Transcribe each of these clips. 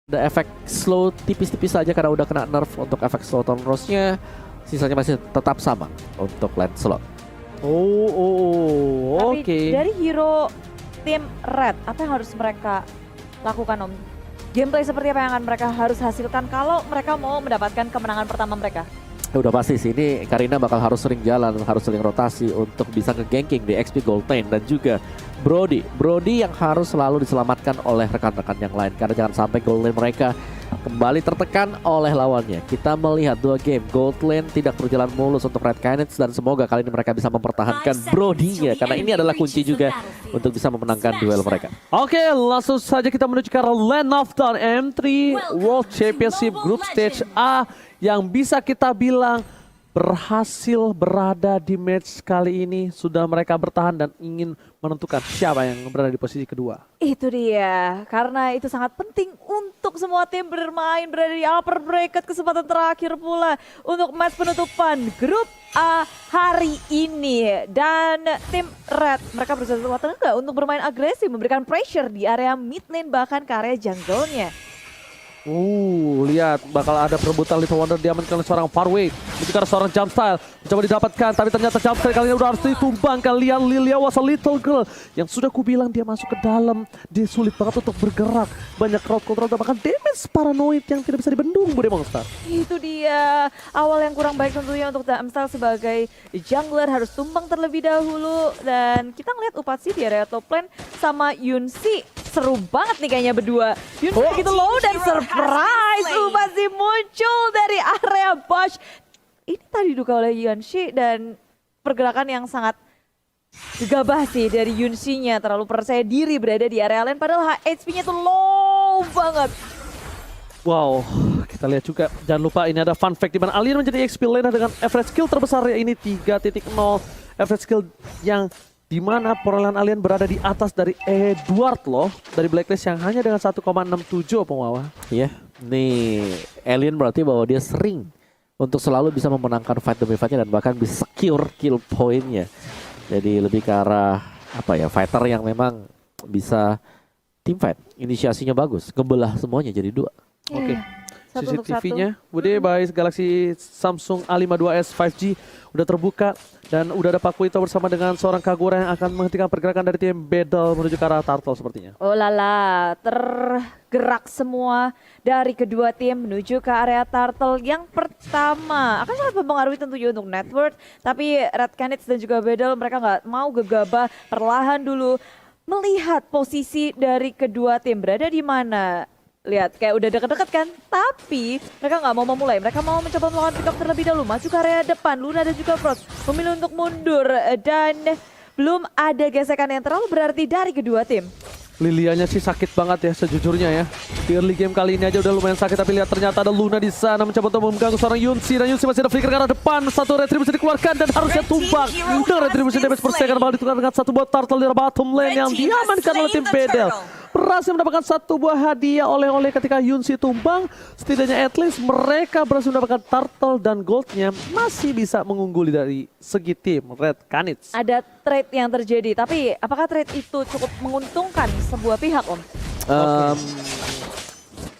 Ada efek slow tipis-tipis saja karena udah kena nerf untuk efek slow terus-nya. Sisanya masih tetap sama untuk Lancelot. Tapi Oke. dari hero tim Red, apa yang harus mereka lakukan, Om? Gameplay seperti apa yang akan mereka harus hasilkan kalau mereka mau mendapatkan kemenangan pertama mereka? Udah pasti sih, ini Karina bakal harus sering jalan, harus sering rotasi untuk bisa nge-ganking di XP Gold Lane. Dan juga Brody yang harus selalu diselamatkan oleh rekan-rekan yang lain, karena jangan sampai Gold Lane mereka kembali tertekan oleh lawannya. Kita melihat 2 game Gold Lane tidak berjalan mulus untuk Red Canids, dan semoga kali ini mereka bisa mempertahankan Brody-nya, karena ini adalah kunci juga untuk bisa memenangkan duel mereka. Oke, langsung saja kita menuju ke arah Land of Dawn M3 World Championship Group Stage A yang bisa kita bilang berhasil berada di match kali ini. Sudah mereka bertahan dan ingin menentukan siapa yang berada di posisi kedua. Itu dia, karena itu sangat penting untuk semua tim bermain berada di upper bracket, kesempatan terakhir pula untuk match penutupan grup A hari ini. Dan tim Red, mereka berusaha sekuat tenaga untuk bermain agresif, memberikan pressure di area mid lane bahkan ke area jungle-nya. Lihat bakal ada perebutan Little Wonder diamankan oleh seorang Farway. Menuju seorang jump style mencoba didapatkan, tapi ternyata jump style kali ini udah harus ditumbangkan. Lihat Lilia was a little girl yang sudah kubilang dia masuk ke dalam, dia sulit banget untuk bergerak. Banyak crowd control dan bahkan damage paranoid yang tidak bisa dibendung, Bude Monster. Itu dia, awal yang kurang baik tentunya untuk Damsel sebagai jungler, harus tumbang terlebih dahulu. Dan kita ngeliat Upatsi di area top lane sama Yunsi, seru banget nih kayaknya berdua. Yunsi begitu low dan surprise, Upatsi muncul dari area bush. Ini tadi diduga oleh Yunsi dan pergerakan yang sangat gegabah sih dari Yunsi-nya, terlalu percaya diri berada di area lane padahal HP-nya tuh low banget. Wow, kita lihat juga, jangan lupa ini ada fun fact di mana Alien menjadi XP laner dengan average skill terbesar ya ini 3.0 average skill yang dimana perolehan Alien berada di atas dari Edward loh, dari Blacklist yang hanya dengan 1,67 Pengwawa. Iya, nih Alien berarti bahwa dia sering untuk selalu bisa memenangkan fight demi fightnya dan bahkan bisa secure kill point-nya. Jadi lebih ke arah apa ya, fighter yang memang bisa team fight, inisiasinya bagus, ngebelah semuanya jadi 2. Oke. Satu untuk CCTV-nya Bude by Galaxy Samsung A52s 5G udah terbuka dan udah ada Pak Kuito bersama dengan seorang Kagura yang akan menghentikan pergerakan dari tim Battle menuju ke arah Turtle sepertinya. Oh lala, tergerak semua dari kedua tim menuju ke area Turtle. Yang pertama akan sangat mempengaruhi tentunya untuk net worth, tapi Red Canids dan juga Battle mereka nggak mau gegabah, perlahan dulu melihat posisi dari kedua tim berada di mana. Lihat, kayak udah deket-deket kan, tapi mereka nggak mau memulai. Mereka mau mencoba melakukan pick up terlebih dahulu, maju ke area depan. Luna dan juga Frost memilih untuk mundur dan belum ada gesekan yang terlalu berarti dari kedua tim. Lilianya sih sakit banget ya sejujurnya ya. Di early game kali ini aja udah lumayan sakit, tapi lihat ternyata ada Luna di sana mencoba untuk mengganggu seorang Yunsi, dan Yunsi masih ada flicker ke arah depan. Satu retribusi dikeluarkan dan harusnya tumbang. Dan retribusi damage per second bakal ditukar dengan satu buah turtle di bottom lane yang diamankan oleh tim Bedel. Berhasil mendapatkan satu buah hadiah oleh-oleh ketika Yunsi tumbang. Setidaknya at least mereka berhasil mendapatkan turtle dan goldnya, masih bisa mengungguli dari segi tim Red Canids. Ada trade yang terjadi, tapi apakah trade itu cukup menguntungkan sebuah pihak, Om?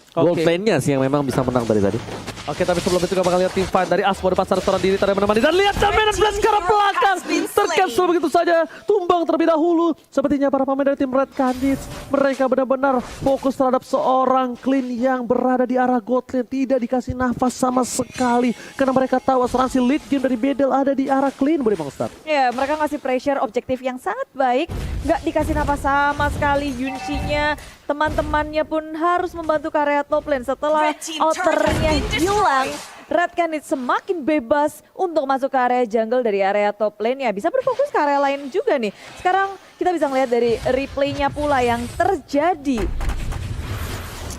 Gold Oke. lane-nya sih yang memang bisa menang dari tadi. Oke, tapi sebelum itu kita bakal lihat tim fight dari Asmo depan sana seorang diri tadi menemani, dan lihat Dominant Blast ke arah belakang tercancel begitu saja, tumbang terlebih dahulu. Sepertinya para pemain dari tim Red Canids mereka benar-benar fokus terhadap seorang Clean yang berada di arah gold lane, tidak dikasih nafas sama sekali karena mereka tahu asuransi lead game dari Bedel ada di arah Clean, Bude Monster. Ya, mereka ngasih pressure objektif yang sangat baik, nggak dikasih nafas sama sekali. Yunsi-nya, teman-temannya pun harus membantu ke area top lane setelah outernya hilang. Red Canids semakin bebas untuk masuk ke area jungle dari area top lane, ya bisa berfokus ke area lain juga nih. Sekarang kita bisa melihat dari replaynya pula yang terjadi.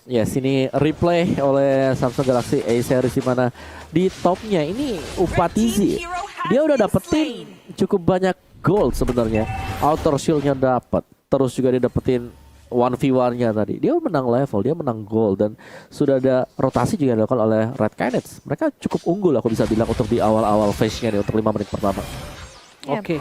Ya, sini replay oleh Samsung Galaxy A series di mana di topnya ini Upatizi. Dia udah dapetin cukup banyak gold sebenarnya. Outer shield-nya dapat. Terus juga dia dapetin 1v1-nya tadi. Dia menang level, dia menang gold, dan sudah ada rotasi juga dilakukan oleh Red Canids. Mereka cukup unggul aku bisa bilang untuk di awal-awal phase-nya nih untuk 5 menit pertama. Ya. Oke.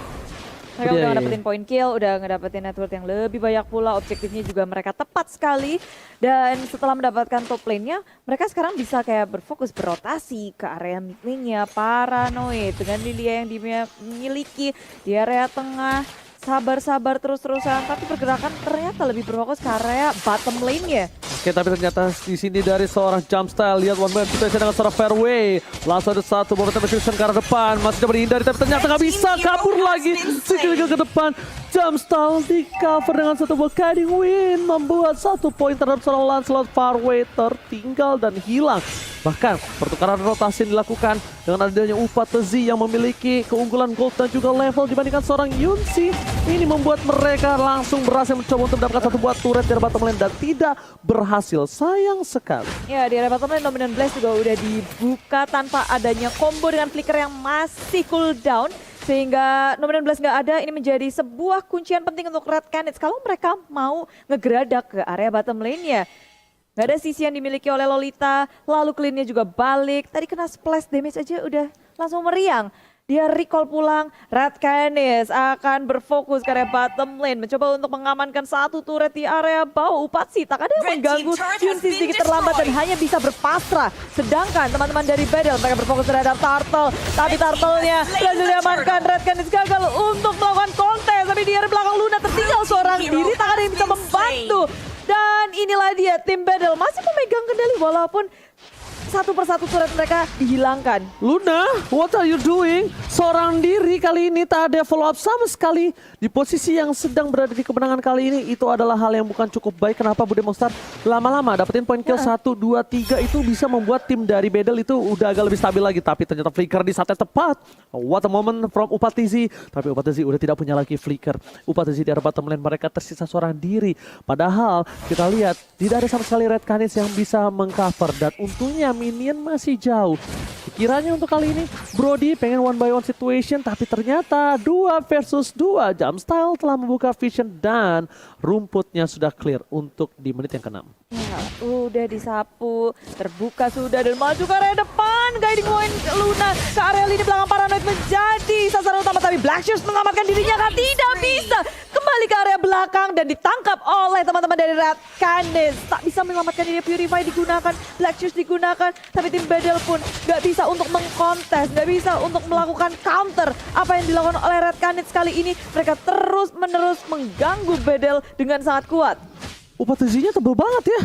Mereka udah Iya. ngedapetin point kill, udah ngedapetin network yang lebih banyak pula. Objektifnya juga mereka tepat sekali. Dan setelah mendapatkan top lane-nya, mereka sekarang bisa kayak berfokus berotasi ke area mid lane-nya. Paranoid dengan Lilia yang dimiliki di area tengah. Sabar-sabar terus-terusan, tapi pergerakan ternyata lebih berfokus ke area bottom lane-nya. Oke, tapi ternyata di sini dari seorang jump style, lihat one man situation dengan seorang fairway. Langsung ada satu momentum execution ke arah depan, masih coba dihindari tapi ternyata nggak bisa, kabur lagi. Skill ke depan, jump style di cover dengan satu buah guiding win, membuat 1 poin terhadap seorang Lancelot. Fairway tertinggal dan hilang. Bahkan pertukaran rotasi yang dilakukan dengan adanya Upatezi yang memiliki keunggulan gold dan juga level dibandingkan seorang Yunsi. Ini membuat mereka langsung berhasil mencoba untuk mendapatkan satu buah turret dari bottom lane dan tidak berhasil. Sayang sekali. Ya, di area bottom lane Dominant Blast juga udah dibuka tanpa adanya combo dengan flicker yang masih cooldown. Sehingga Dominant Blast nggak ada, ini menjadi sebuah kuncian penting untuk Red Canids kalau mereka mau ngegeradak ke area bottom lane-nya. Gak ada sisi yang dimiliki oleh Lolita, lalu clean-nya juga balik. Tadi kena splash damage aja udah langsung meriang. Dia recall pulang, Red Canids akan berfokus ke area bottom lane. Mencoba untuk mengamankan satu turret di area bawah. Upatsi tak ada yang mengganggu, Yunsi sedikit terlambat dan hanya bisa berpasrah. Sedangkan teman-teman dari Battle mereka berfokus terhadap Turtle. Tapi Turtle-nya berhasil diamankan, Red Canids gagal untuk melakukan kontes. Tapi di area belakang Luna tertinggal seorang diri, tak ada yang bisa membantu. Dan inilah dia tim Battle masih memegang kendali walaupun satu persatu turret mereka dihilangkan. Luna, what are you doing? Seorang diri kali ini tak ada follow up sama sekali. Di posisi yang sedang berada di kemenangan kali ini, itu adalah hal yang bukan cukup baik. Kenapa Bude Monster lama-lama dapetin point kill 1, 2, 3 itu bisa membuat tim dari Battle itu udah agak lebih stabil lagi. Tapi ternyata flicker di saat yang tepat. What a moment from Upatezi. Tapi Upatezi udah tidak punya lagi flicker. Upatezi di arah bottom lane mereka tersisa seorang diri. Padahal kita lihat tidak ada sama sekali Red Canids yang bisa mengcover. Dan untungnya minion masih jauh. Kiranya untuk kali ini Brody pengen one by one situation, tapi ternyata 2 versus 2. Jump Style telah membuka vision dan rumputnya sudah clear untuk di menit yang ke-6. Ya, udah disapu, terbuka sudah dan maju ke area depan. Guiding point Luna ke area lini belakang Paranoid menjadi sasaran utama, tapi Black Shoes mengamankan dirinya kan tidak bisa. Kembali ke area belakang dan ditangkap oleh teman-teman dari Red Canids. Tak bisa menyelamatkan diri, Purify digunakan, Black Shoes digunakan, tapi tim Battle pun gak bisa untuk mengkontes, gak bisa untuk melakukan counter apa yang dilakukan oleh Red Canids kali ini. Mereka terus-menerus mengganggu Battle dengan sangat kuat. Upatezi-nya tebel banget ya.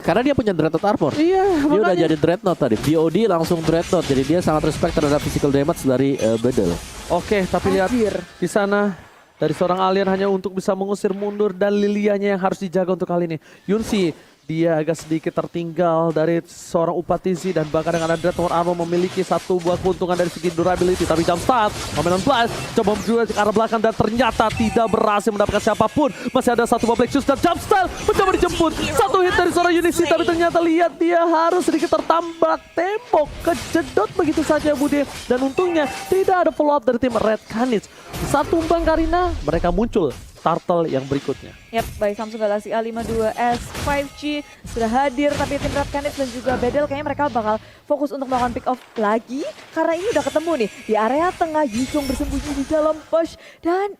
Karena dia punya Dreadnought Armor. Iya, Dia udah makanya. jadi Dreadnought tadi. VOD langsung Dreadnought. Jadi dia sangat respect terhadap physical damage dari Battle. Oke, tapi lihat Anjir. di sana dari seorang alien hanya untuk bisa mengusir mundur dan Lilianya yang harus dijaga untuk kali ini. Yunsi, dia agak sedikit tertinggal dari seorang Upatezi dan bahkan dengan ada Dreadnought Armor memiliki satu buah keuntungan dari segi durability. Tapi jump start, Dominant Blast coba menuju ke arah belakang dan ternyata tidak berhasil mendapatkan siapapun. Masih ada satu buah Black Shoes dan jump style mencoba dijemput. Satu hit dari seorang Unisi, tapi ternyata lihat dia harus sedikit tertambak tembok. Kejedot begitu saja Bude. Dan untungnya tidak ada follow up dari tim Red Canids. Saat tumbang Karina, mereka muncul Turtle yang berikutnya. Yap, baik Samsung Galaxy A52s 5G sudah hadir, tapi tim Red Canids dan juga Battle kayaknya mereka bakal fokus untuk melakukan pick off lagi karena ini udah ketemu nih di area tengah. Yuzhong bersembunyi di dalam push dan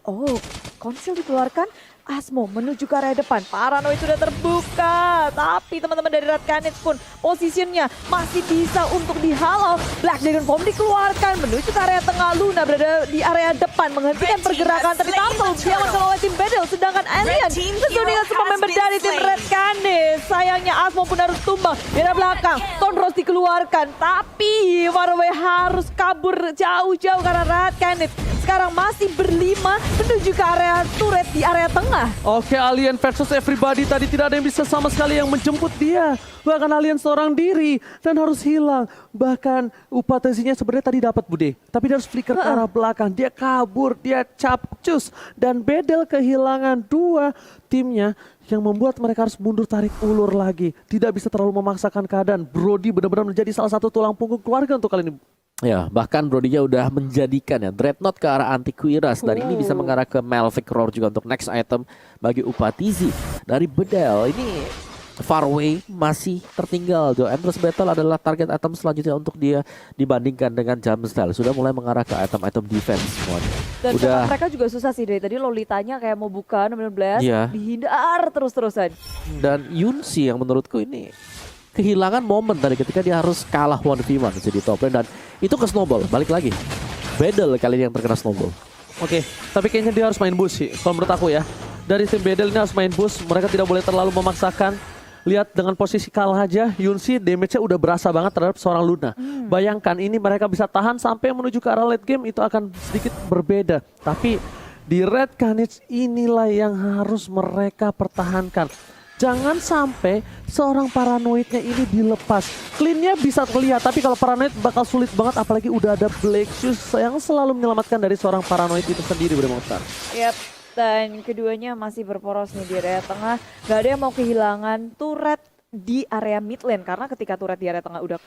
konsil dikeluarkan. Asmo menuju ke area depan, Paranoid sudah terbuka, tapi teman-teman dari Red Canids pun posisinya masih bisa untuk dihalau. Black Dragon Form dikeluarkan menuju ke area tengah. Luna berada di area depan menghentikan pergerakan, tapi Turtle diamankan oleh tim Battle, sedangkan Alien sesudahnya semua member dari tim Red Canids. Sayangnya Asmo pun harus tumbang di area belakang. Tonros dikeluarkan, tapi Faraway harus kabur jauh-jauh karena Red Canids sekarang masih berlima menuju ke area turret di area tengah. Oke, Alien versus everybody. Tadi tidak ada yang bisa sama sekali yang menjemput dia. Bahkan Alien seorang diri dan harus hilang. Bahkan Upatezi-nya sebenarnya tadi dapat Bude. Tapi dia harus flicker ke arah belakang. Dia kabur, dia capcus. Dan Battle kehilangan 2 timnya yang membuat mereka harus mundur tarik ulur lagi. Tidak bisa terlalu memaksakan keadaan. Brody benar-benar menjadi salah satu tulang punggung keluarga untuk kali ini. Ya, bahkan Brody-nya udah menjadikan ya Dreadnought ke arah Antiquiras dan ini bisa mengarah ke Malphite Roar juga untuk next item bagi Upatezi dari Bedell. Ini Farway masih tertinggal. The Endless Battle adalah target item selanjutnya untuk dia dibandingkan dengan Jamstyle. Sudah mulai mengarah ke item-item defense semuanya. Dan Udah mereka juga susah sih dari tadi Lolitanya kayak mau buka 16 Iya. dihindar terus-terusan. dan Yunsi yang menurutku ini kehilangan momen tadi ketika dia harus kalah 1v1 di top lane dan itu ke snowball. Balik lagi. Battle kali ini yang terkena snowball. Oke, tapi kayaknya dia harus main boost sih. Kalau menurut aku ya, dari tim Bedel ini harus main boost. Mereka tidak boleh terlalu memaksakan. Lihat dengan posisi kalah aja, Yunsi damage-nya udah berasa banget terhadap seorang Luna. Bayangkan ini mereka bisa tahan sampai menuju ke arah late game itu akan sedikit berbeda. Tapi di Red Canids inilah yang harus mereka pertahankan. Jangan sampai seorang paranoidnya ini dilepas. Clean-nya bisa terlihat, tapi kalau paranoid bakal sulit banget. Apalagi udah ada Black Shoes yang selalu menyelamatkan dari seorang paranoid itu sendiri, Bro Monster. Yap. Dan keduanya masih berporos nih di area tengah. Gak ada yang mau kehilangan turret di area mid lane. Karena ketika turret di area tengah udah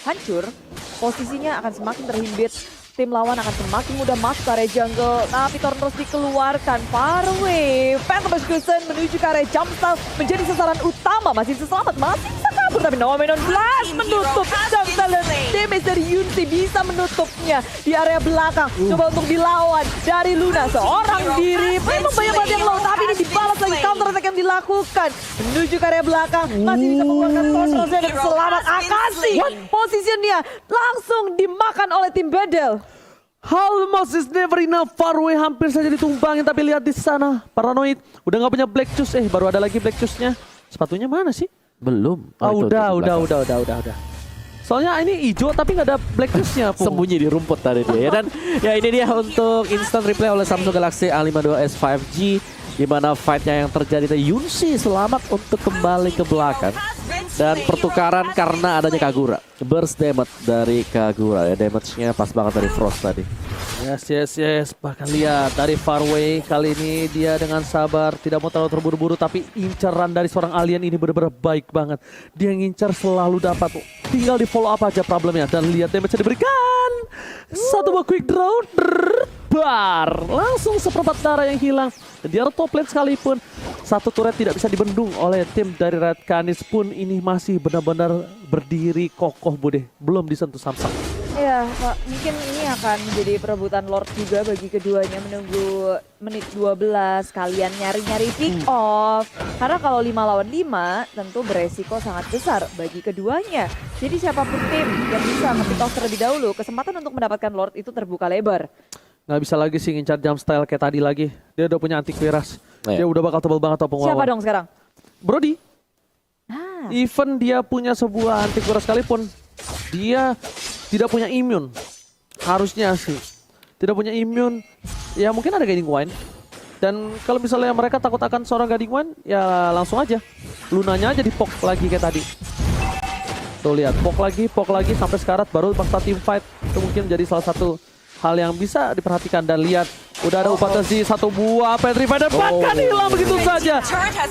hancur, posisinya akan semakin terhimpit. Tim lawan akan semakin mudah masuk ke area jungle. Tapi Torn terus dikeluarkan. Far away. Phantom Execution menuju ke area Jumpstyle menjadi sasaran utama. Masih bisa selamat, masih bisa kabur. Tapi Nomenon Blast menutup Jumpstyle. Damage dari Yunsi bisa menutupnya di area belakang. Coba untuk dilawan dari Luna. Seorang diri. Memang banyak banget yang low. Tapi ini dibalas lagi counter attack yang dilakukan. Menuju ke area belakang. Masih bisa mengeluarkan Torn dan selamat Akashi. Posisinya langsung dimakan oleh tim Bedel. Almost is never enough. Farway hampir saja ditumbangin, tapi lihat di sana Paranoid udah nggak punya Black Shoes. Baru ada lagi Black Shoes-nya. Sepatunya mana sih? Belum. Oh, itu udah. di belakang. Soalnya ini hijau tapi nggak ada Black Shoes-nya. Sembunyi di rumput tadi dia ya. Dan ya ini dia untuk instant replay oleh Samsung Galaxy A52s 5G. Di mana fight-nya yang terjadi tadi Yunsi selamat untuk kembali ke belakang. Dan pertukaran karena adanya Kagura. Burst damage dari Kagura ya. Damage-nya pas banget dari Frost tadi. Yes. Bahkan lihat dari Farway kali ini dia dengan sabar, tidak mau terlalu terburu-buru, tapi inceran dari seorang alien ini benar-benar baik banget. Dia ngincar selalu dapat, tinggal di follow up aja problemnya. Dan lihat damage yang diberikan. Satu buah quick draw, bar. Langsung seperempat darah yang hilang. Dan di arah top lane sekalipun, satu turret tidak bisa dibendung oleh tim dari Red Canids pun ini masih benar-benar berdiri kokoh, Bude. Belum disentuh Samsung. Ya, Pak, mungkin ini akan menjadi perebutan Lord juga bagi keduanya menunggu menit 12 kalian nyari-nyari pick off. Karena kalau 5 lawan 5 tentu beresiko sangat besar bagi keduanya. Jadi siapapun tim yang bisa nge-pick off terlebih dahulu, kesempatan untuk mendapatkan Lord itu terbuka lebar. Nggak bisa lagi sih ngincar jump style kayak tadi lagi. Dia udah punya anti kuiras. Dia udah bakal tebal banget topeng Siapa lawan. dong sekarang? Brody. Ah, Even dia punya sebuah anti kuiras sekalipun, dia tidak punya immune. Harusnya sih. Tidak punya immune. Ya mungkin ada Guiding Wind. Dan kalau misalnya mereka takut akan seorang Guiding Wind, ya langsung aja. Lunanya aja dipok lagi kayak tadi. Tuh lihat, pok lagi sampai sekarat baru paksa team fight. Itu mungkin menjadi salah satu hal yang bisa diperhatikan. Dan lihat, udah ada Upatasi satu buah Petrified dan bahkan hilang begitu saja.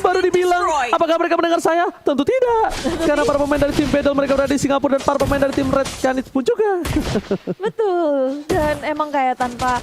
Baru dibilang, apakah mereka mendengar saya? Tentu tidak. Karena para pemain dari tim Battle mereka berada di Singapura dan para pemain dari tim Red Canids pun juga. betul. Dan emang kayak tanpa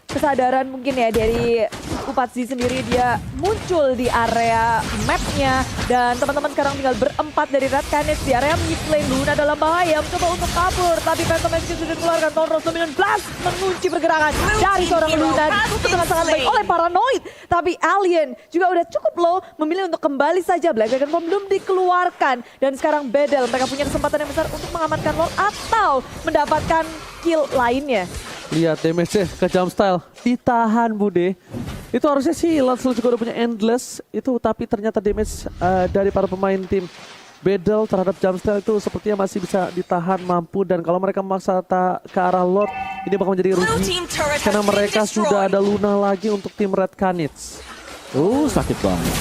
kesadaran mungkin ya dari Upatzi sendiri dia muncul di area mapnya. Dan teman-teman sekarang tinggal berempat dari Red Canids di area mid lane. Luna dalam bahaya mencoba untuk kabur, tapi Phantom Execution sudah dikeluarkan. Tolros Dominant Blast mengunci pergerakan dari seorang Luna, ditutup dengan sangat baik oleh Paranoid. Tapi Alien juga udah cukup low, memilih untuk kembali saja. Black Dragon Bomb belum dikeluarkan. Dan sekarang Bedel, mereka punya kesempatan yang besar untuk mengamankan Lord atau mendapatkan kill lainnya. Lihat damage ke jump style. Ditahan, Bude. Itu harusnya sih Lancel juga udah punya endless itu, tapi ternyata damage dari para pemain tim Battle terhadap Jumpstyle itu sepertinya masih bisa ditahan mampu. Dan kalau mereka memaksa ke arah Lord, ini bakal menjadi rugi karena mereka sudah ada Luna lagi untuk tim Red Canids. Sakit banget.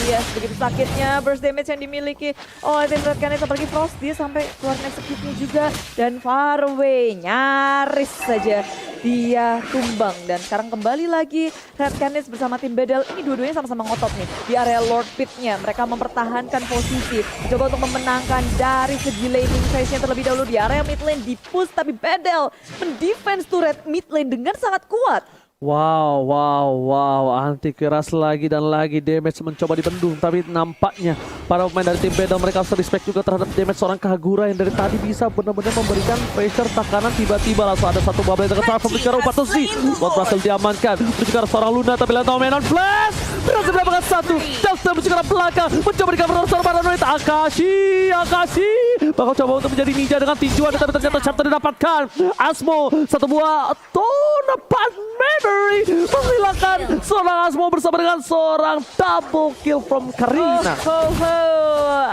Iya, begitu sakitnya burst damage yang dimiliki oleh tim Red Canids, apalagi Frost dia sampai keluar execute-nya juga. Dan Far Away nyaris saja dia tumbang. Dan sekarang kembali lagi Red Canids bersama tim Bedel. Ini dua-duanya sama-sama ngotot nih di area Lord Pit-nya. Mereka mempertahankan posisi, coba untuk memenangkan dari segi laning phase-nya terlebih dahulu di area mid lane. Di-push tapi Bedel mendefense turret mid lane dengan sangat kuat. Wow, anti keras lagi dan lagi, damage mencoba dibendung, tapi nampaknya para pemain dari tim Battle mereka harus respect juga terhadap damage seorang Kagura yang dari tadi bisa benar-benar memberikan pressure tekanan, tiba-tiba langsung ada satu bubble yang dekat sama pembicara Upatosi. Buat berhasil diamankan, mencegah seorang Luna tapi lihat Menon Flash berhasil mendapatkan satu, Dustin mencegah belakang, mencoba di-cover seorang Paranoid. Akashi bakal coba untuk menjadi ninja dengan tinjuan, tapi ternyata chapter didapatkan. Asmo satu buah Tonapan Memory menghilangkan seorang Asmo bersama dengan seorang double kill from Karina.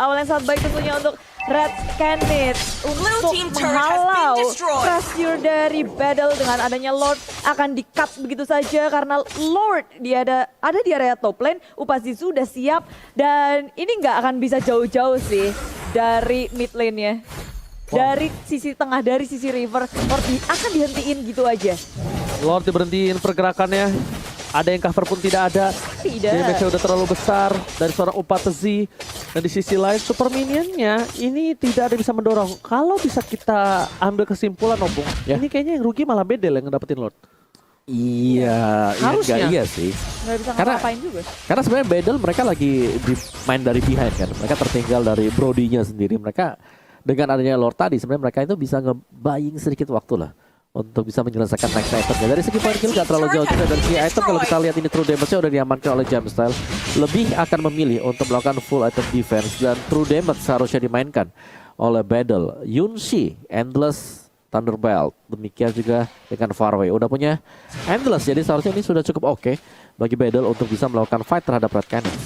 Awal yang sangat baik tentunya untuk Red Canids untuk menghalau pressure dari Battle. Dengan adanya Lord akan di-cut begitu saja karena Lord dia ada di area top lane. Upasi sudah siap dan ini nggak akan bisa jauh-jauh sih dari mid lane-nya. Dari sisi tengah, dari sisi river, Lord akan dihentiin gitu aja. Lord diberhentiin pergerakannya. Ada yang cover pun tidak ada. Tidak. Damage-nya udah terlalu besar dari seorang Upatezi. Dan di sisi lain Super Minionnya ini tidak ada yang bisa mendorong. Kalau bisa kita ambil kesimpulan Opung, ini kayaknya yang rugi malah Bedel yang ngedapetin Lord. Iya, Harusnya. iya sih. Nggak bisa Karena- ngapain juga. Karena sebenarnya Battle mereka lagi main dari behind kan. Mereka tertinggal dari Brody-nya sendiri. Mereka dengan adanya Lord tadi sebenarnya mereka itu bisa nge-buying sedikit waktu lah untuk bisa menyelesaikan next itemnya. Dari segi point kill gak terlalu jauh juga. Dari segi item kalau kita lihat ini true damage-nya udah diamankan oleh Jamstyle. Lebih akan memilih untuk melakukan full item defense dan true damage seharusnya dimainkan oleh Battle. Yunshi, Endless, Thunderbelt. Demikian juga dengan Farway. Udah punya Endless, jadi seharusnya ini sudah cukup oke bagi Battle untuk bisa melakukan fight terhadap Red Canids.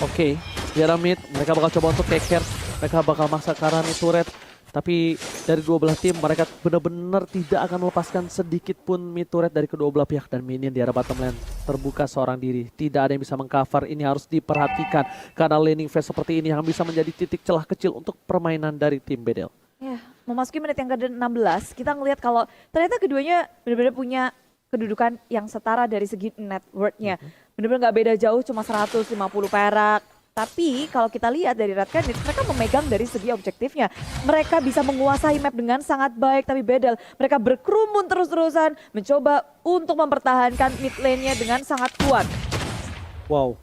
Oke, di arah mid mereka bakal coba untuk take care. Mereka bakal maksa Karani turret. Tapi dari dua belah tim mereka benar-benar tidak akan melepaskan sedikit pun mid turret dari kedua belah pihak. Dan minion di arah bottom lane terbuka seorang diri. Tidak ada yang bisa mengcover, ini harus diperhatikan. Karena laning phase seperti ini yang bisa menjadi titik celah kecil untuk permainan dari tim Bedel. Ya, memasuki menit yang ke-16, kita ngelihat kalau ternyata keduanya benar-benar punya kedudukan yang setara dari segi net worth-nya. Benar-benar nggak beda jauh, cuma 150 perak. Tapi kalau kita lihat dari Red Canids, mereka memegang dari segi objektifnya. Mereka bisa menguasai map dengan sangat baik, tapi Bedel mereka berkerumun terus-terusan mencoba untuk mempertahankan mid lane-nya dengan sangat kuat. Wow,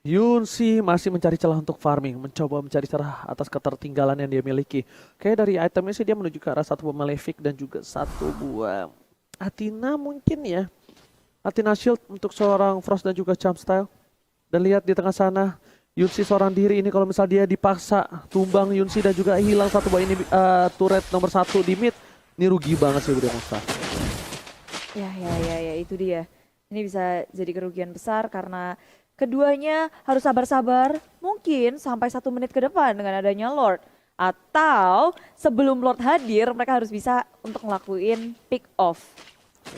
Yunshi masih mencari celah untuk farming, mencoba mencari celah atas ketertinggalan yang dia miliki. Kayak dari itemnya sih dia menuju ke arah satu buah Malefic dan juga satu buah Athena mungkin ya. Athena Shield untuk seorang Frost dan juga Jumpstyle. Dan lihat di tengah sana, Yunshi seorang diri ini kalau misal dia dipaksa tumbang Yunshi dan juga hilang satu buah ini turret nomor 1 di mid. Ini rugi banget sih udah Monster. Ya, itu dia. Ini bisa jadi kerugian besar karena keduanya harus sabar-sabar, mungkin sampai 1 menit ke depan dengan adanya Lord. Atau sebelum Lord hadir, mereka harus bisa untuk ngelakuin pick off.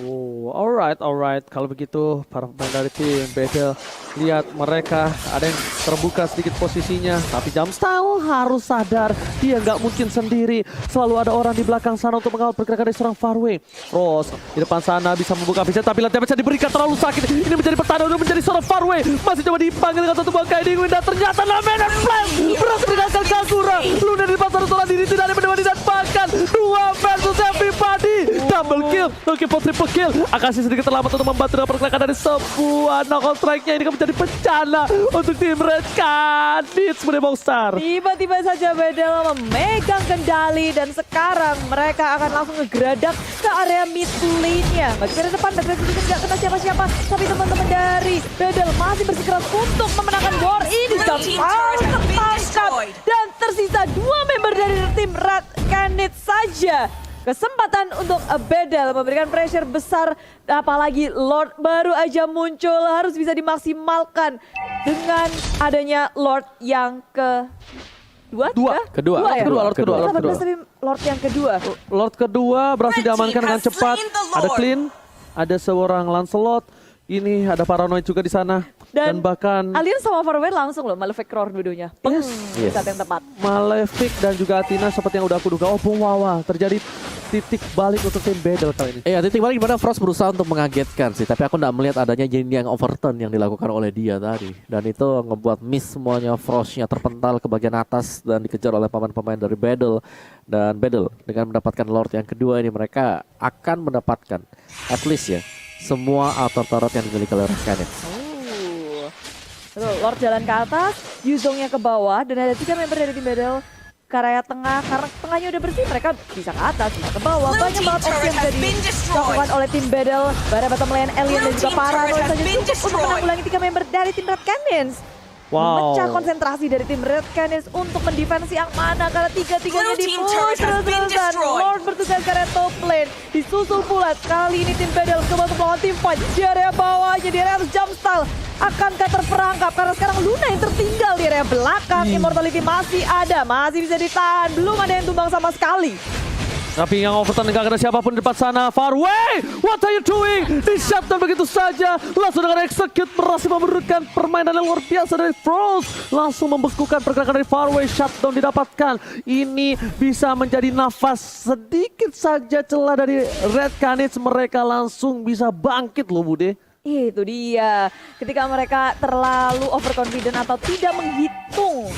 Oh, alright. Kalau begitu para pemain dari tim Battle, lihat mereka ada yang terbuka sedikit posisinya. Tapi Jumpstyle harus sadar, dia nggak mungkin sendiri. Selalu ada orang di belakang sana untuk mengawal pergerakan dari seorang Farway. Rose di depan sana bisa membuka vision, tapi lihat bisa diberikan terlalu sakit. Ini menjadi pertahanan untuk menjadi seorang Farway. Masih coba dipanggil dengan satu bangkai di dan ternyata Menon Flame berhasil meninggalkan Kagura. Luna di depan seorang diri, tidak ada yang didapatkan. 2 versus everybody. Double kill, oke triple kill. Akashi sedikit terlambat untuk membantu dengan pergerakan dari sebuah knockout strike-nya. Ini akan menjadi bencana untuk tim Red Canids Monster. Tiba-tiba saja Bedel memegang kendali dan sekarang mereka akan langsung ngegeradak ke area mid lane-nya. Bagi dari depan, Bedel tidak kena siapa-siapa, tapi teman-teman dari Bedel masih bersikeras untuk memenangkan war ini. Tertangkap dan tersisa 2 member dari tim Red Canids saja. Kesempatan untuk Bedel memberikan pressure besar, apalagi Lord baru aja muncul, harus bisa dimaksimalkan dengan adanya Lord yang kedua. Lord kedua. Tapi Lord yang kedua. Lord kedua berhasil diamankan dengan cepat. Ada Clean, ada seorang Lancelot. Ini ada Paranoid juga di sana. Dan bahkan Alien sama Farwell langsung loh Malefic Roar dua-duanya. Yes. Saat yang tepat. Malefic dan juga Athena seperti yang udah aku duga. Oh wow, terjadi titik balik untuk tim Battle kali ini. Titik balik gimana Frost berusaha untuk mengagetkan sih. Tapi aku nggak melihat adanya yang overturn yang dilakukan oleh dia tadi. Dan itu ngebuat miss semuanya. Frostnya terpental ke bagian atas dan dikejar oleh pemain-pemain dari Battle. Dan Battle dengan mendapatkan Lord yang kedua ini mereka akan mendapatkan at least ya semua outer turret yang dimiliki oleh Red Canids. Betul, Lord jalan ke atas, Yuzongnya ke bawah, dan ada 3 member dari tim battle ke area tengah. Karena tengahnya udah bersih, mereka bisa ke atas, bisa ke bawah. Banyak banget opsi yang bisa dilakukan oleh tim battle. Bara bottom lane, Alien dan juga Paranoid saja cukup untuk menanggulangi 3 member dari tim Red Canids. Memecah konsentrasi dari tim Red Canids untuk mendefensi yang mana karena tiga-tiganya di-push terus-terusan. Lord bertugas ke area top lane, disusul pula kali ini tim battle coba untuk melawan tim fight di area bawahnya, di area jumpstyle. Akankah terperangkap karena sekarang Luna yang tertinggal di area belakang. Immortality masih ada, masih bisa ditahan, belum ada yang tumbang sama sekali. Tapi yang overturn gak ada siapapun di depan sana. Farway, what are you doing? Di shutdown begitu saja. Langsung dengan execute berhasil memberikan permainan yang luar biasa dari Frost. Langsung membekukan pergerakan dari Farway. Shutdown didapatkan. Ini bisa menjadi nafas sedikit saja celah dari Red Canids. Mereka langsung bisa bangkit loh Bude. Itu dia, ketika mereka terlalu overconfident atau tidak menghitung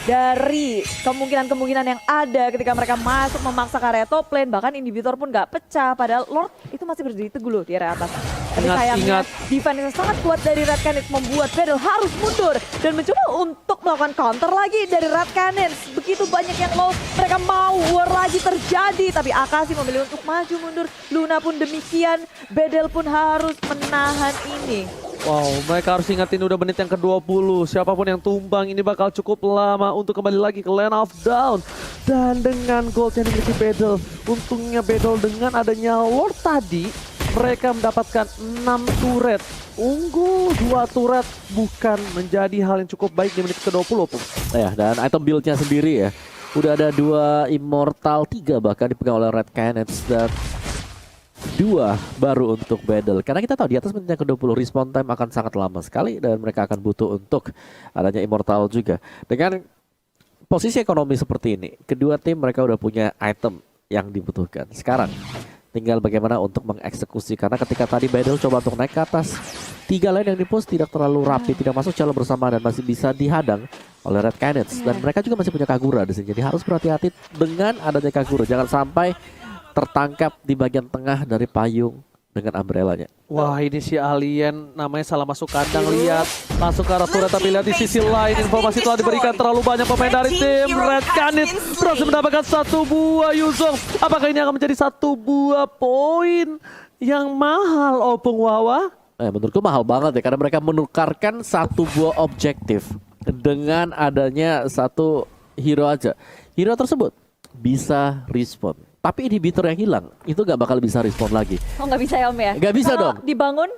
dari kemungkinan-kemungkinan yang ada ketika mereka masuk memaksa ke area top lane, bahkan inhibitor pun gak pecah, padahal Lord itu masih berdiri teguh loh di area atas. Tapi sayangnya defense yang sangat kuat dari Red Canids membuat Battle harus mundur dan mencoba untuk melakukan counter lagi dari Red Canids. Begitu banyak yang low, mereka mau war lagi terjadi, tapi Akashi memilih untuk maju mundur. Luna pun demikian, Battle pun harus menahan ini. Wow, mereka harus ingatin udah menit yang ke-20. Siapapun yang tumbang ini bakal cukup lama untuk kembali lagi ke lane of down. Dan dengan gold yang dimiliki Battle, untungnya Battle dengan adanya Lord tadi, mereka mendapatkan 6 turret. Unggul 2 turret bukan menjadi hal yang cukup baik di menit ke-20 pun. Ya, dan item build-nya sendiri ya. Udah ada 2 Immortal, 3 bahkan dipegang oleh Red Canids dan 2 baru untuk Battle. Karena kita tahu di atas menit yang ke-20 respawn time akan sangat lama sekali dan mereka akan butuh untuk adanya Immortal juga. Dengan posisi ekonomi seperti ini, kedua tim mereka udah punya item yang dibutuhkan. Sekarang tinggal bagaimana untuk mengeksekusi, karena ketika tadi Battle coba untuk naik ke atas, 3 lane yang di-push tidak terlalu rapi, tidak masuk jalur bersama dan masih bisa dihadang oleh Red Canids. Dan mereka juga masih punya Kagura di sini, jadi harus berhati-hati dengan adanya Kagura. Jangan sampai tertangkap di bagian tengah dari payung dengan umbrellanya. Wah, ini si Alien namanya salah masuk kandang, lihat langsung ke arah turret, tapi lihat di sisi lain informasi telah diberikan terlalu banyak pemain dari tim Red Canids berhasil mendapatkan 1 buah Yuzong. Apakah ini akan menjadi 1 buah poin yang mahal Opung Wawa? Menurutku mahal banget ya, karena mereka menukarkan 1 buah objektif dengan adanya 1 hero aja. Hero tersebut bisa respawn, tapi inhibitor yang hilang itu gak bakal bisa respon lagi. Oh nggak bisa ya Om ya? Nggak bisa kalau dong. dibangun,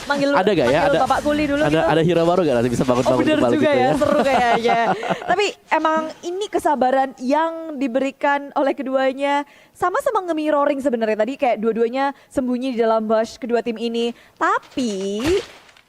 manggil Ada gak ya? manggil Bapak Kuli dulu gitu. Ada hero baru gak nanti bisa bangun-bangun bener kembali juga gitu ya, ya? seru kayaknya. Tapi emang ini kesabaran yang diberikan oleh keduanya. Sama-sama nge-mirroring sebenarnya tadi, kayak dua-duanya sembunyi di dalam bush kedua tim ini. Tapi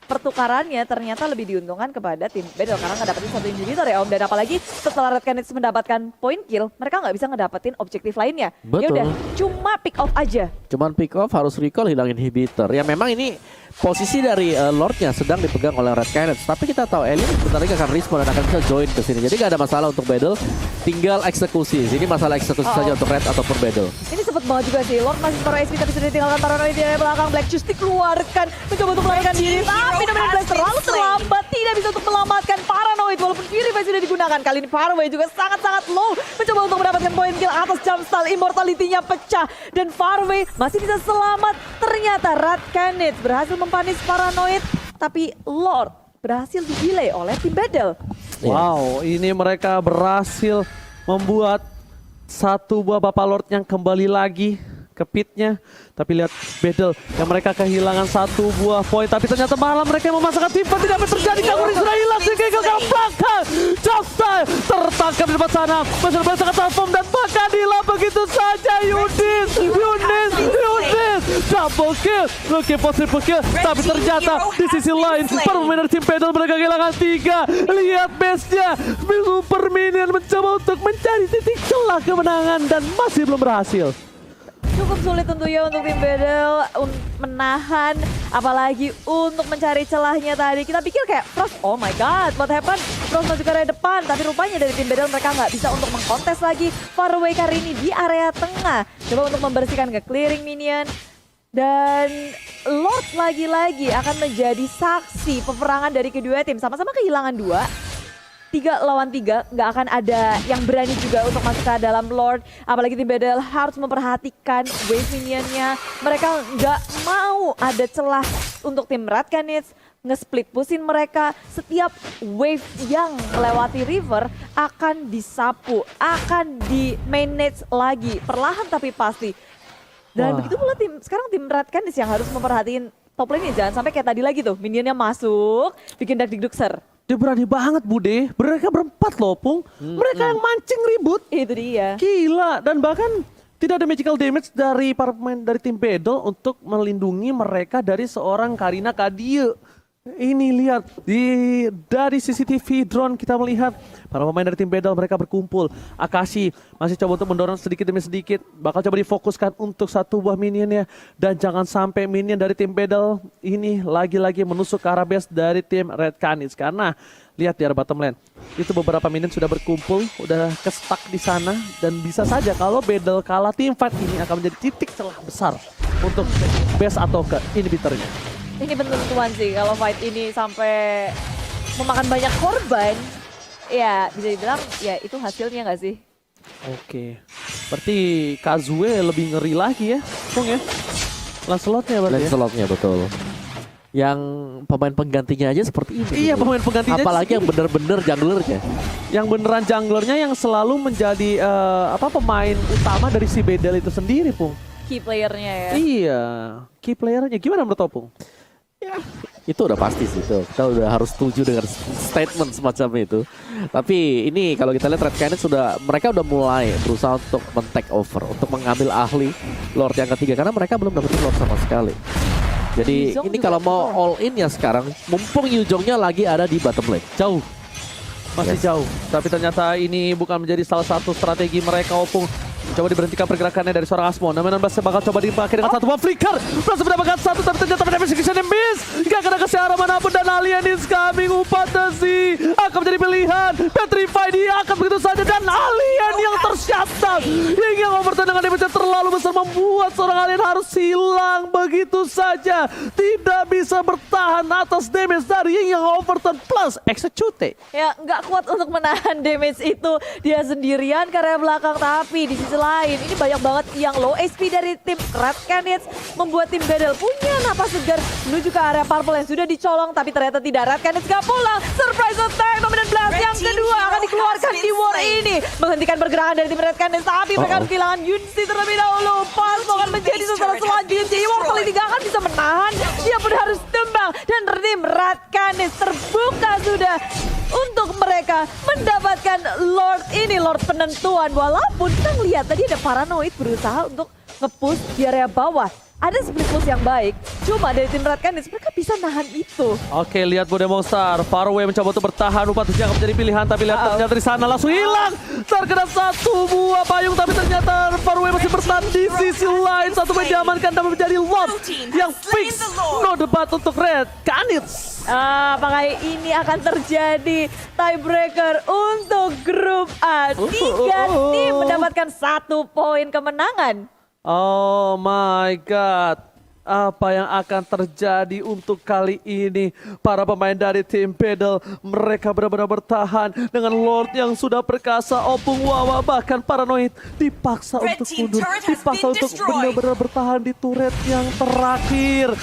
pertukarannya ternyata lebih diuntungkan kepada tim Battle karena ngedapetin 1 inhibitor ya Om. Dan apalagi setelah Red Canids mendapatkan point kill, mereka nggak bisa ngedapetin objektif lainnya. Ya udah, cuma pick off aja. Cuman pick off, harus recall, hilang inhibitor. Ya memang ini posisi dari Lordnya sedang dipegang oleh Red Canids, tapi kita tahu Alien bentar lagi akan respawn dan akan bisa join ke sini. Jadi gak ada masalah untuk Battle, tinggal eksekusi. Ini masalah eksekusi saja untuk Red ataupun Battle. Ini cepet banget juga sih, Lord masih separuh SP tapi sudah ditinggalkan Paranoid di belakang. Black Juice dikeluarkan, mencoba untuk melarikan diri, tapi Dominant Blast terlalu terlambat, tidak bisa untuk menyelamatkan Paranoid walaupun Purify sudah digunakan. Kali ini Farway juga sangat-sangat low, mencoba untuk mendapatkan poin kill atas jumpstyle, immortality-nya pecah dan Farway masih bisa selamat. Ternyata Red Canids berhasil mempanis Paranoid, tapi Lord berhasil di-delay oleh tim Battle. Wow, ini mereka berhasil membuat 1 buah Bapak Lord yang kembali lagi ke pitnya. Tapi lihat Battle yang mereka kehilangan 1 buah poin, tapi ternyata malah mereka yang memasakkan tim fight. Tidak apa terjadi, Kagura sudah hilang sehingga ke belakang. Jumpstyle tertangkap di depan sana, masih sangat transform dan bakal hilang begitu saja. Yudis double kill, looking for triple kill, tapi ternyata di sisi lain para pemain dari tim Battle mereka kehilangan 3. Lihat base-nya, Super Minion mencoba untuk mencari titik celah kemenangan dan masih belum berhasil. Cukup sulit tentunya untuk tim Battle menahan, apalagi untuk mencari celahnya tadi. Kita pikir kayak Frost, oh my god, what happened? Frost masuk ke area depan, tapi rupanya dari tim Battle mereka nggak bisa untuk mengkontes lagi. Farway kali ini di area tengah, coba untuk membersihkan ke clearing minion. Dan Lord lagi-lagi akan menjadi saksi peperangan dari kedua tim. Sama-sama kehilangan 2. 3 lawan 3, nggak akan ada yang berani juga untuk masuk ke dalam Lord. Apalagi tim Battle harus memperhatikan wave minionnya. Mereka nggak mau ada celah untuk tim Red Canids nge-split pusin mereka. Setiap wave yang melewati river akan disapu, akan di-manage lagi. Perlahan tapi pasti. Dan Wah. begitu pula sekarang tim Red Canids yang harus memperhatiin top lane jangan sampai kayak tadi lagi tuh minionnya masuk bikin dak-dik-dukser. Dia berani banget Bude, mereka berempat loh Pung. Mereka yang mancing ribut. Itu dia. Gila, dan bahkan tidak ada magical damage dari para pemain dari tim Battle untuk melindungi mereka dari seorang Karina Kadie. Ini lihat, dari CCTV drone kita melihat para pemain dari tim Battle mereka berkumpul. Akashi masih coba untuk mendorong sedikit demi sedikit. Bakal coba difokuskan untuk satu buah minionnya. Dan jangan sampai minion dari tim Battle ini lagi-lagi menusuk ke arah base dari tim Red Canids. Karena lihat di arah bottom lane, itu beberapa minion sudah berkumpul, udah kestak di sana. Dan bisa saja kalau Battle kalah, tim fight ini akan menjadi titik celah besar untuk base atau ke inhibitornya. Ini penentuan sih kalau fight ini sampai memakan banyak korban. Ya bisa dibilang ya itu hasilnya nggak sih? Oke, berarti Kazue lebih ngeri lagi ya, Pung ya? Lancelotnya berarti ya? Lancelotnya betul. Yang pemain penggantinya aja seperti ini. Iya, pemain penggantinya Apalagi yang bener-bener junglernya. yang beneran junglernya yang selalu menjadi pemain utama dari si Bedel itu sendiri, Pung. Key playernya ya. Iya, key playernya gimana menurut Opung? Itu udah pasti sih tuh. Kita udah harus setuju dengan statement semacam itu. Tapi ini kalau kita lihat Red Canids mereka udah mulai berusaha untuk men-take over, untuk mengambil ahli Lord yang ketiga karena mereka belum dapetin Lord sama sekali. Jadi Yuzhong ini juga kalau mau betul. all in ya sekarang, mumpung Yuzhongnya lagi ada di bottom lane. Jauh, masih Yes. jauh. Tapi ternyata ini bukan menjadi salah satu strategi mereka, Opung. Coba diberhentikan pergerakannya dari seorang Asmon. Namun Nambas bakal coba dipakai dengan satu buah flicker. Berhasil mendapatkan satu, tapi ternyata damage execution yang miss. Gak kena ke arah manapun dan Alien is coming. Upatasi akan menjadi pilihan. Petrify dia akan begitu saja. Dan Alien yang tersyatang. Hingga overturn dengan damage yang terlalu besar membuat seorang Alien harus hilang begitu saja. Tidak bisa bertahan atas damage dari Ying yang overturn plus execute. Ya nggak kuat untuk menahan damage itu dia sendirian karena belakang, tapi di sisi lain ini banyak banget yang low HP dari tim Red Canids membuat tim Battle punya napas segar menuju ke area purple yang sudah dicolong tapi ternyata tidak. Red Canids gak pulang, surprise attack dominant blast yang kedua akan dikeluarkan di war ini menghentikan pergerakan dari tim Red Canids tapi mereka harus kehilangan Yunsi terlebih dahulu. Pas akan menjadi sasaran selanjutnya, jadi Immortal ini gak akan bisa menahan, dia pun harus tumbang dan tim Red Canids terbuka sudah untuk mereka mendapatkan Lord ini, Lord penentuan. Walaupun kita ngelihat tadi ada Paranoid berusaha untuk nge-push di area bawah. Ada split push yang baik, cuma dari tim Red Canids mereka bisa nahan itu. Oke, lihat Bude Monster. Faraway mencoba untuk bertahan. Upatasi akan menjadi pilihan, tapi lihat ternyata di sana langsung hilang. Terkena satu buah payung, tapi ternyata Faraway masih bertahan di sisi lain. Satu main diamankan dan menjadi Lord yang fix. No debat untuk Red Canids. Apakah ini akan terjadi tiebreaker untuk grup A? 3 tim mendapatkan 1 poin kemenangan. Oh my God. Apa yang akan terjadi untuk kali ini? Para pemain dari tim Battle, mereka benar-benar bertahan dengan Lord yang sudah perkasa. Opung Wawa bahkan Paranoid dipaksa untuk mundur. Dipaksa untuk benar-benar bertahan di turret yang terakhir.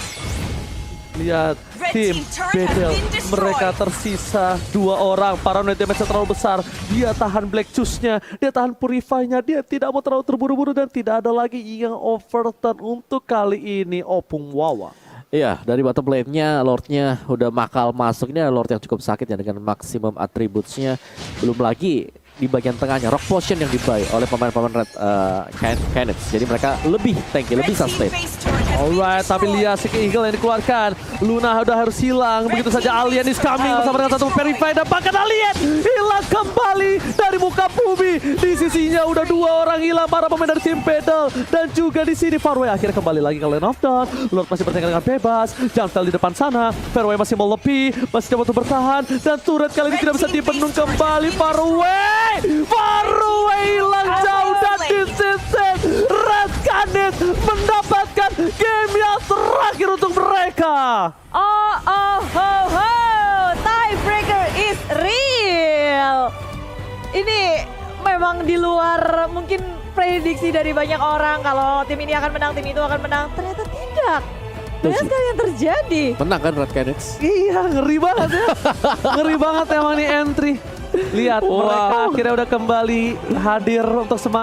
Lihat tim Battle, mereka tersisa 2 orang. Paranoid damage terlalu besar. Dia tahan Black Juice-nya, dia tahan Purify-nya. Dia tidak mau terlalu terburu-buru dan tidak ada lagi yang overturn untuk kali ini. Opung Wawa. Iya, dari bottom lane-nya Lord-nya udah makal masuk. Ini adalah Lord yang cukup sakit ya dengan maksimum attributes-nya. Belum lagi di bagian tengahnya Rock Potion yang dibuy oleh pemain-pemain Red Canids. Jadi mereka lebih tanky, lebih sustain. Alright, tapi lihat si Eagle yang dikeluarkan. Luna udah harus hilang. Begitu saja Alien is coming bersama dengan satu Verify dan bahkan Alien hilang kembali dari muka bumi. Di sisinya udah 2 orang hilang para pemain dari tim Battle dan juga di sini Faraway akhirnya kembali lagi ke Lane of Dawn. Lord masih bertengkar dengan bebas. Jantel di depan sana. Faraway masih mau lebih, masih coba untuk bertahan dan turret kali ini tidak bisa dipenuhi kembali. Faraway hilang jauh dan di sisi Red Canids mendapatkan game yang Oh, oh, ho, ho. Tiebreaker is real. Ini memang di luar mungkin prediksi dari banyak orang kalau tim ini akan menang, tim itu akan menang. Ternyata tidak. Banyak sekali yang terjadi. Menang kan Red Canids? Iya, ngeri banget ya. Ngeri banget emang nih entry. Lihat, mereka akhirnya udah kembali hadir untuk semangat.